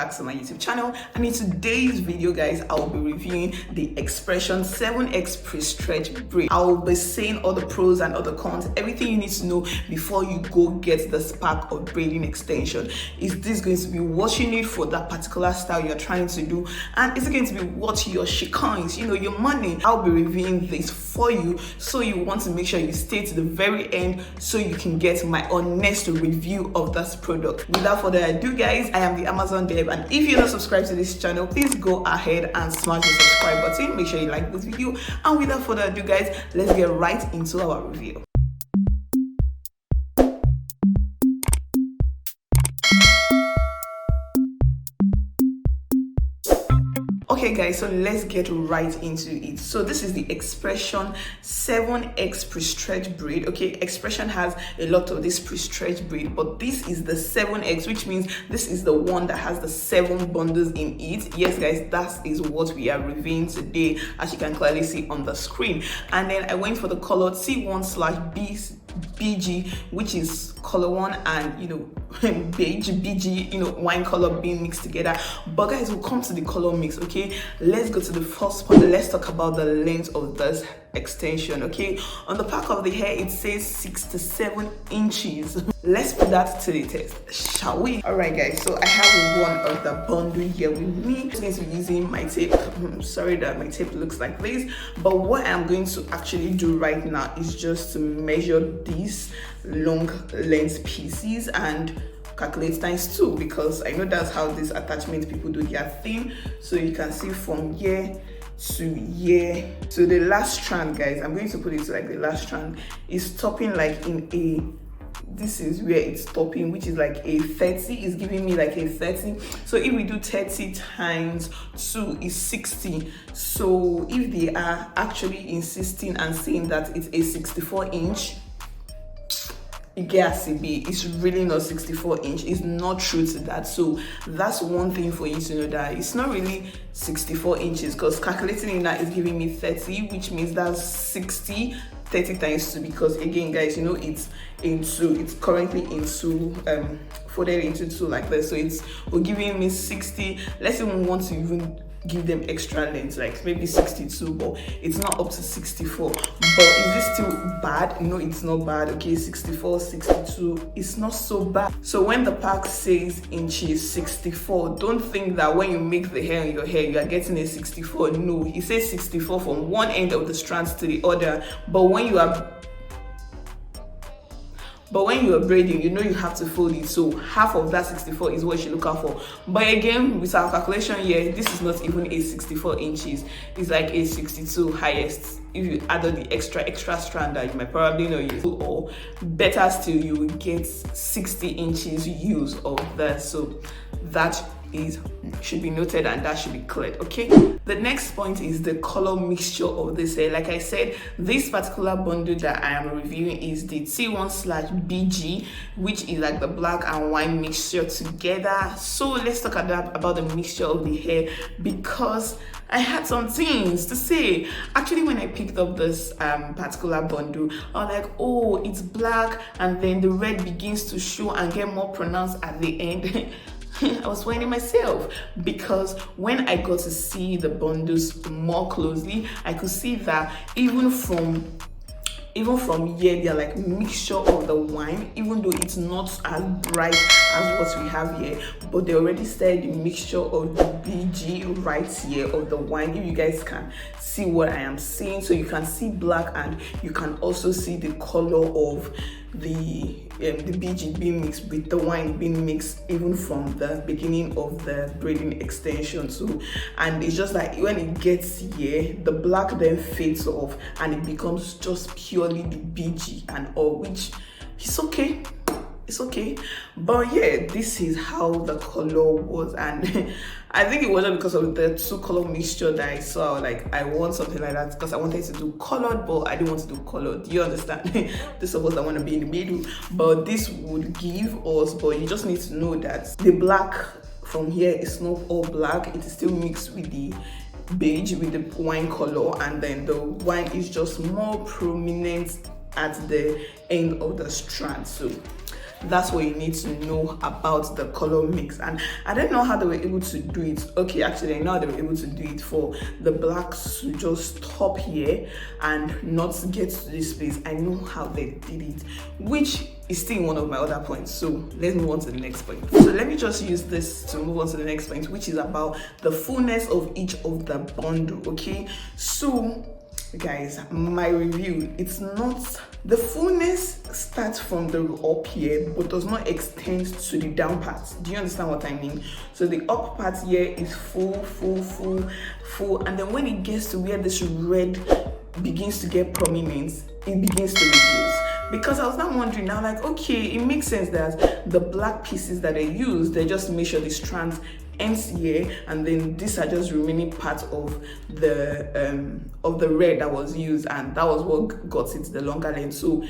back to my YouTube channel. And in today's video, guys, I will be reviewing the xpression 7X Prestretched braid. I will be saying all the pros and all the cons, everything you need to know before you go get the spark of braiding extension. Is this going to be what you need for that particular style you're trying to do? And is it going to be what your shikans, your money? I'll be reviewing this for you, so you want to make sure you stay to the very end so you can get my honest review of this product. Without further ado, guys, I am the Amazon DEB, and if you're not subscribed to this channel, please go ahead and smash the subscribe button. Make sure you like this video, and without further ado, guys, let's get right into our review. Okay guys, so let's get right into it. So this is the xpression 7X Prestretched braid. Okay, xpression has a lot of this Prestretched braid, but this is the 7X, which means this is the one that has the 7 bundles in it. Yes guys, that is what we are reviewing today, as you can clearly see on the screen. And then I went for the color T1/BG, which is color 1 and beige BG, wine color being mixed together. But guys, we'll come to the color mix. Okay, let's go to the first point. Let's talk about the length of this extension. Okay, on the back of the hair it says 6 to 7 inches. Let's put that to the test, shall we? All right guys, so I have one of the bundle here with me. I'm going to be using my tape. Sorry that my tape looks like this, but what I'm going to actually do right now is just to measure these long length pieces and calculate times 2, because I know that's how this attachment people do their thing. So you can see from here to here. So the last strand, guys, I'm going to put it like the last strand is stopping like in a, this is where it's stopping, which is like a 30. Is giving me like a 30. So if we do 30 times 2 is 60. So if they are actually insisting and saying that it's a 64 inch, it's really not 64 inch. It's not true to that. So that's one thing for you to know, that it's not really 64 inches, because calculating in that is giving me 30, which means that's 60. 30 times 2, because again guys, it's currently into folded into 2 like this, so we're giving me 60. Let's even want to even give them extra length, like maybe 62, but it's not up to 64. But is this still bad? No, it's not bad. Okay, 64, 62, it's not so bad. So when the pack says inches 64, don't think that when you make the hair on your hair you are getting a 64. No, it says 64 from one end of the strands to the other. But when you are braiding, you have to fold it, so half of that 64 is what you look out for. But again, with our calculation here, this is not even a 64 inches. It's like a 62 highest. If you add on the extra strand that you might probably not use, or better still, you will get 60 inches use of that. So that should be noted, and that should be cleared. Okay, the next point is the color mixture of this hair. Like I said, this particular bundle that I am reviewing is the T1/BG, which is like the black and white mixture together. So let's talk about the mixture of the hair, because I had some things to say. Actually, when I picked up this particular bundle, I was like, oh, it's black, and then the red begins to show and get more pronounced at the end. I was finding myself, because when I got to see the bundles more closely, I could see that even from here, they're like mixture of the wine, even though it's not as bright as what we have here, but they already started the mixture of the BG right here of the wine. If you guys can see what I am saying, so you can see black, and you can also see the color of the BG being mixed with the wine being mixed even from the beginning of the braiding extension. So, and it's just like when it gets here, the black then fades off and it becomes just purely the BG and all, which is okay. It's okay. But yeah, this is how the color was, and I think it wasn't because of the 2 color mixture that I saw. Like, I want something like that because I wanted to do colored, but I didn't want to do colored. Do you understand? This of us that want to be in the middle, but this would give us, but you just need to know that the black from here is not all black. It is still mixed with the beige, with the wine color, and then the wine is just more prominent at the end of the strand. So That's what you need to know about the color mix. And I don't know how they were able to do it. Okay, actually I know they were able to do it for the blacks to just stop here and not get to this place. I know how they did it, which is still one of my other points. So let's move on to the next point. So let me just use this to move on to the next point, which is about the fullness of each of the bundle. Okay, so guys, my review, it's not, the fullness starts from the up here but does not extend to the down part. Do you understand what I mean? So the up part here is full, and then when it gets to where this red begins to get prominent, it begins to reduce. Because I was now wondering, now like, okay, it makes sense that the black pieces that they use, they just make sure the strands ends here, and then these are just remaining part of the red that was used, and that was what got it the longer length. So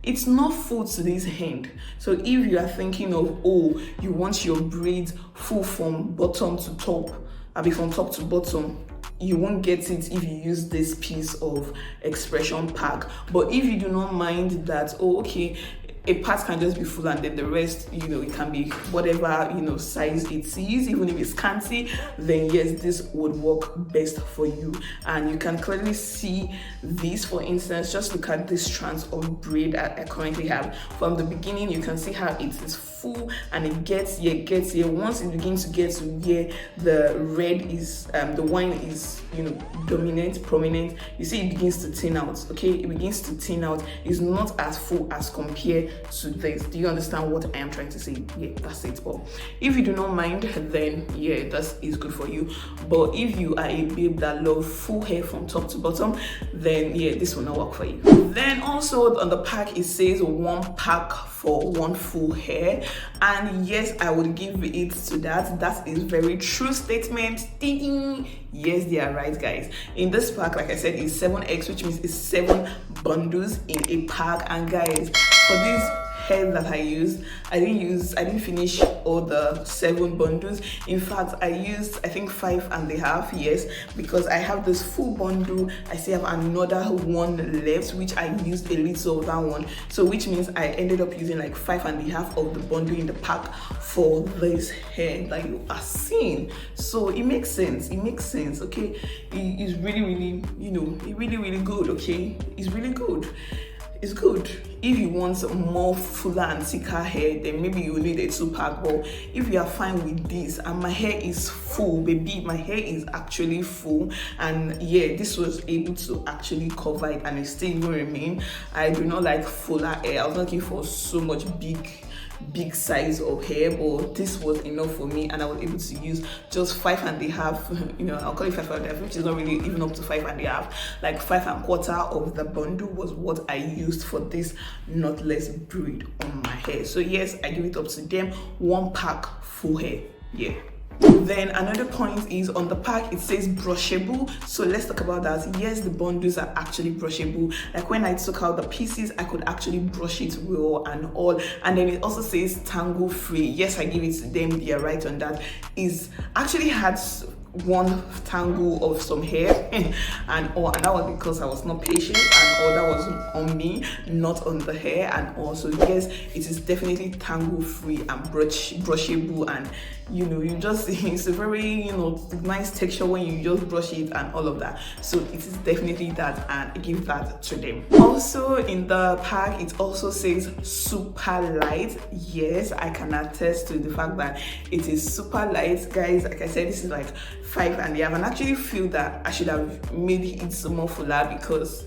it's not full to this end. So if you are thinking of, oh, you want your braids full from bottom to top, from top to bottom, you won't get it if you use this piece of expression pack. But if you do not mind that, oh, okay, a part can just be full and then the rest, you know, it can be whatever, you know, size it is, even if it's scanty, then yes, this would work best for you. And you can clearly see this. For instance, just look at this strands of braid I currently have. From the beginning, you can see how it is full and it gets here. Once it begins to get to where the red is, the wine is, you know, dominant, prominent, you see it begins to thin out. Okay, it begins to thin out. It's not as full as compared to this. Do you understand what I am trying to say? Yeah, that's it. But if you do not mind, then yeah, that is good for you. But if you are a babe that love full hair from top to bottom, then yeah, this will not work for you. Then also on the pack, it says 1 pack for 1 full hair, and yes, I would give it to that. That is very true statement. Yes, they are right, guys. In this pack, like I said, it's 7x, which means it's 7 bundles in a pack. And guys, for this hair that I used, I didn't finish all the 7 bundles. In fact, I used, I think, 5.5, yes, because I have this full bundle. I still have another one left, which I used a little of that one, so which means I ended up using like 5.5 of the bundle in the pack for this hair that you are seeing. So it makes sense, okay. It's really, you know, it's really good. Okay, it's really good. It's good. If you want more fuller and thicker hair, then maybe you need a 2-pack. But if you are fine with this, and my hair is full, baby, my hair is actually full, and yeah, this was able to actually cover it and it still will remain. I do not like fuller hair. I was looking for so much big size of hair, but this was enough for me, and I was able to use just 5.5, you know, I'll call it 5.5, which is not really even up to 5.5, like 5.25 of the bundle was what I used for this knotless braid on my hair. So yes, I give it up to them. 1 pack full hair. Yeah. Then another point is on the pack, it says brushable. So let's talk about that. Yes, the bundles are actually brushable. Like when I took out the pieces, I could actually brush it well and all. And then it also says tangle free. Yes, I give it to them. They are right on that. Is actually had 1 tangle of some hair and that was because I was not patient, and all that was on me, not on the hair. And also, yes, it is definitely tangle free and brushable, and you know, you just, it's a very, you know, nice texture when you just brush it and all of that. So it is definitely that, and I give that to them. Also in the pack, it also says super light. Yes, I can attest to the fact that it is super light, guys. Like I said, this is like 5.5, and I actually feel that I should have made it more fuller, because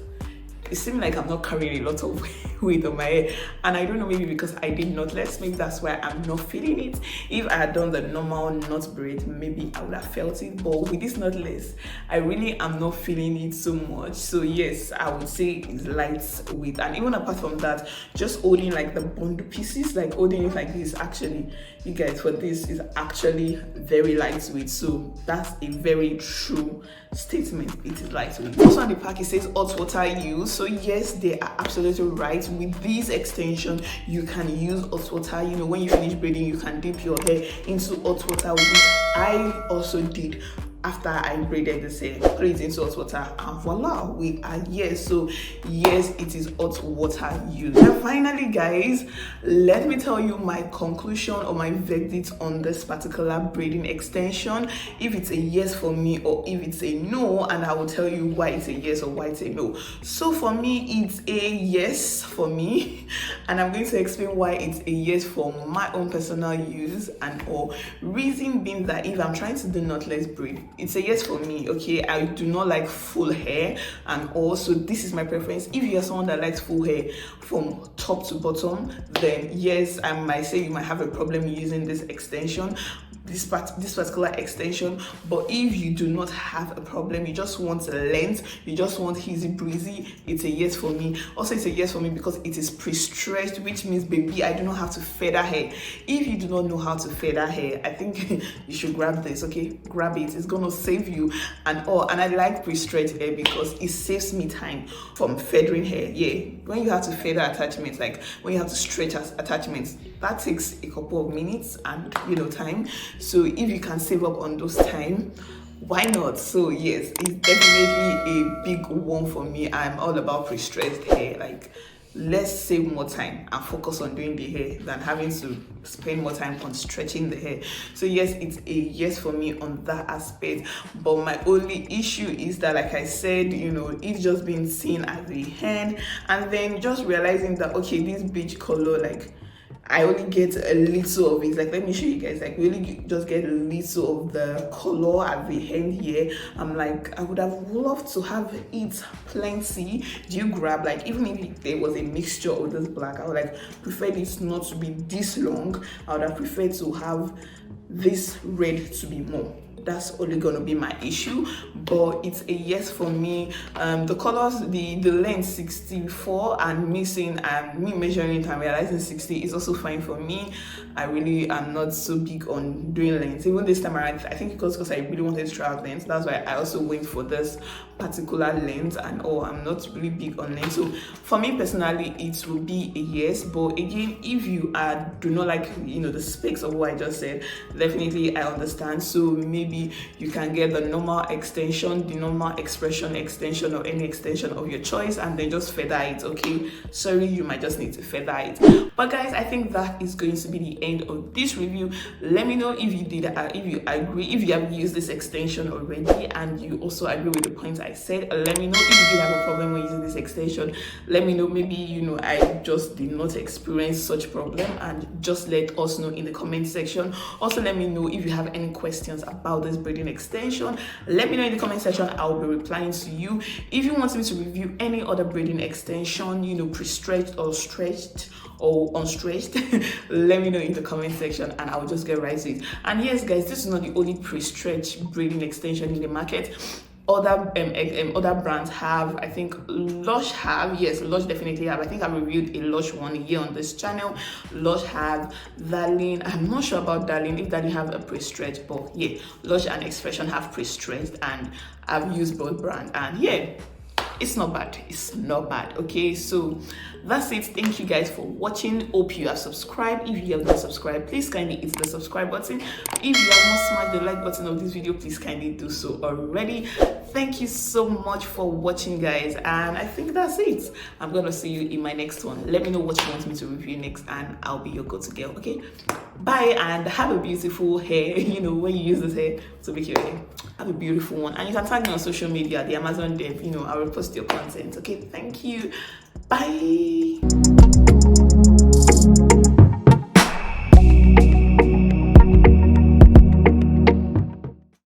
it seemed like I'm not carrying a lot of weight on my hair, and I don't know, maybe because I did knotless, maybe that's why I'm not feeling it. If I had done the normal knot braid, maybe I would have felt it, but with this knotless, I really am not feeling it so much. So yes, I would say it's lightweight. And even apart from that, just holding like the bundle pieces, like holding it like this, actually, you guys, for this is actually very lightweight. So that's a very true statement. It is lightweight. Also on the pack, it says hot water use. So yes, they are absolutely right. With this extension, you can use hot water. You know, when you finish braiding, you can dip your hair into hot water, which I also did. after I braided this hair, throw it into hot water, and voila, we are here. So yes, it is hot water use. And finally guys, let me tell you my conclusion or my verdict on this particular braiding extension, if it's a yes for me or if it's a no, and I will tell you why it's a yes or why it's a no. So for me, it's a yes for me, and I'm going to explain why it's a yes for my own personal use, and or reason being that if I'm trying to do knotless braid, it's a yes for me. Okay, I do not like full hair, and also this is my preference. If you're someone that likes full hair from top to bottom, then yes, I might say you might have a problem using this extension, this particular extension. But if you do not have a problem, you just want length, you just want easy breezy, it's a yes for me. Also, it's a yes for me because it is pre-stretched, which means, baby, I do not have to feather hair. If you do not know how to feather hair, I think you should grab this. Okay, grab it, it's gonna save you. And I like pre-stretched hair because it saves me time from feathering hair. Yeah, when you have to feather attachments, like when you have to stretch attachments, that takes a couple of minutes and time. So if you can save up on those time, why not? So yes, it's definitely a big one for me. I'm all about pre-stretched hair. Like, let's save more time and focus on doing the hair than having to spend more time on stretching the hair. So yes, it's a yes for me on that aspect. But my only issue is that, like I said, it's just being seen at the hand, and then just realizing that, okay, this beige color, like, I only get a little of it. Like, let me show you guys. Like, we really just get a little of the color at the end here. I'm like, I would have loved to have it plenty. Do you grab? Like, even if there was a mixture of this black, I would like prefer this not to be this long. I would have preferred to have this red to be more. That's only gonna be my issue, but it's a yes for me. The colors, the length 64 and missing, and me measuring it and realizing 60 is also fine for me. I really am not so big on doing lengths. Even this time around, I think because I really wanted to try out lengths, that's why I also went for this particular length. And I'm not really big on length. So for me personally, it will be a yes. But again, if you do not like the specs of what I just said, definitely I understand. So maybe you can get the normal extension, the normal xpression extension, or any extension of your choice, and then just feather it. Okay, sorry, you might just need to feather it. But guys, I think that is going to be the end of this review. Let me know if you did, if you agree, if you have used this extension already and you also agree with the points I said. Let me know if you did have a problem when using this extension. Let me know, maybe I just did not experience such problem, and just let us know in the comment section. Also, let me know if you have any questions about this braiding extension. Let me know in the comment section. I'll be replying to you. If you want me to review any other braiding extension, pre-stretched or stretched or unstretched, let me know in the comment section and I'll just get right to it. And yes guys, this is not the only pre-stretched braiding extension in the market. Other brands have, I think Lush have, yes, Lush definitely have. I think I reviewed a Lush one here on this channel. Lush have, Darling, I'm not sure about Darling, if Darling have a pre-stretch, but yeah, Lush and xpression have pre-stretched, and I've used both brands, and yeah, it's not bad. It's not bad. Okay, so that's it. Thank you guys for watching. Hope you have subscribed. If you have not subscribed, please kindly hit the subscribe button. If you have not smashed the like button of this video, please kindly do so already. Thank you so much for watching guys, and I think that's it. I'm gonna see you in my next one. Let me know what you want me to review next, and I'll be your go-to girl. Okay, bye, and have a beautiful hair. When you use this hair to make your hair, have a beautiful one. And you can tag me on social media, the Amazon DEB. I will post your content. Okay, thank you. Bye.